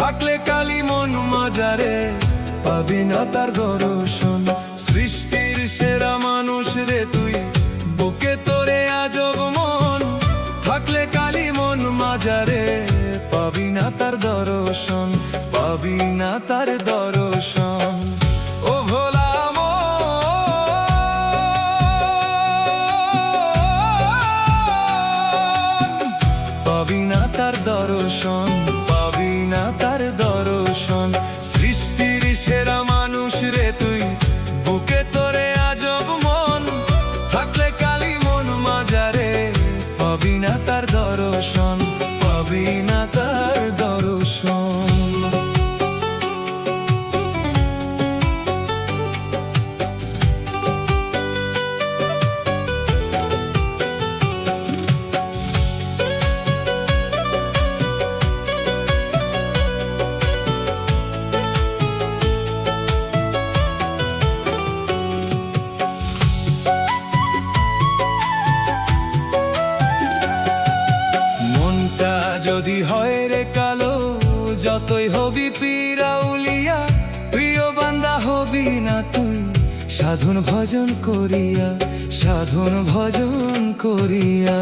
থাকলে কালি মন মাজারে পাবি না তার দর্শন। সৃষ্টির সেরা মানুষ রে তুই, বুকে তোরে আজব মন। থাকলে কালি মন মাজারে পাবি না তার দর্শন, পাবি না তার দর্শন। ও ভোলা পাবি না তার দর্শন, পাবি না তার দর্শন। সৃষ্টির সেরা মানুষ রে তুই, বুকে তোরে আজব মন। থাকলে কালি মন মাজারে পাবি না তার দর্শন, পাবি না তার দর্শন। যদি হয় রে কালো, যতই হবি পিরাউলিয়া, প্রিয় বান্দা হবি না তুই সাধন ভজন করিয়া, সাধন ভজন করিয়া।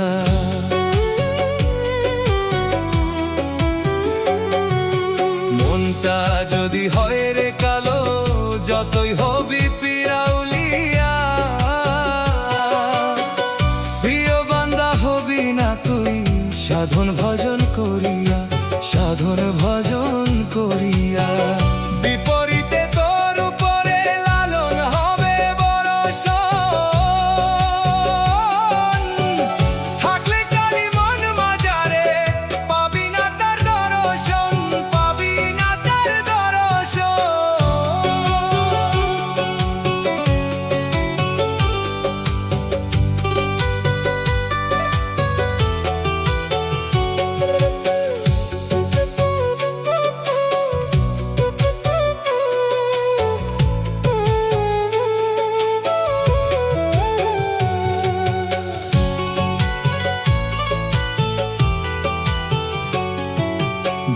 মনটা যদি হয় রে কালো, যতই হবি পিরাউলিয়া, প্রিয় বান্দা হবি না তুই সাধন ভজন করিয়া, সাধন ভজন করিয়া। বিপরীতে তোর উপরে লালন হবে বর্ষণ। থাকলে কালি মন মাজারে পাবি না তার দর্শন, পাবি না তার দর্শন।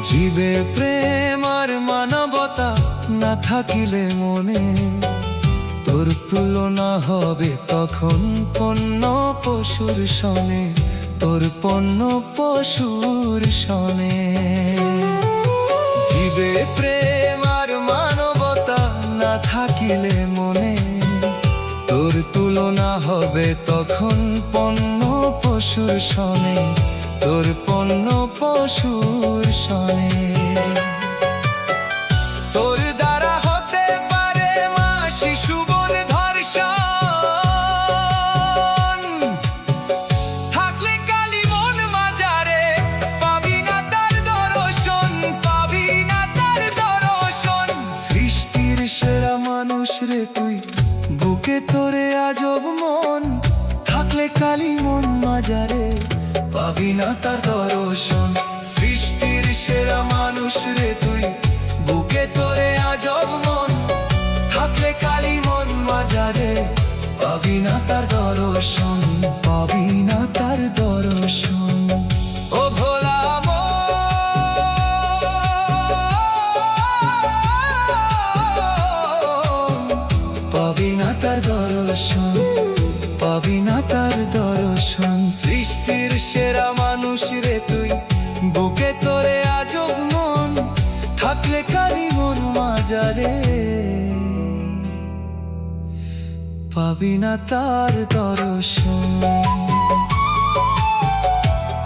জীবে প্রেম আর মানবতা না থাকিলে মনে, তোর তুলনা হবে তখন পণ্য পশুর সনে, তোর পণ্য পশুর সনে। জীবে প্রেম আর মানবতা না থাকিলে মনে, তোর তুলনা হবে তখন পণ্য পশুর সনে, তোর পণ্য পশুর সনে। তোর দ্বারা হতে পারে মা শিশু বন ধর্ষণ। থাকলে কালি মন মাজারে পাবি না তার দর্শন, পাবি না তার দর্শন। সৃষ্টির সেরা মানুষ রে তুই, বুকে তোরে আজব মন। থাকলে কালি মন মাজারে পাবি না তার দর্শন। সৃষ্টির সেরা মানুষ রে তুই, বুকে তোরে আজব মন। থাকলে কালি মন মাজারে পাবি না তার দর্শন, পাবি না তার দর্শন। ও ভোলা পাবি না তার দর্শন, পাবি না তার দর্শন। সৃষ্টির সেরা মানুষ রে তুই, বুকে তোরে আজব মন। থাকলে কালি মন মাজারে পাবি না তার দর্শন,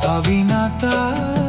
পাবি না তার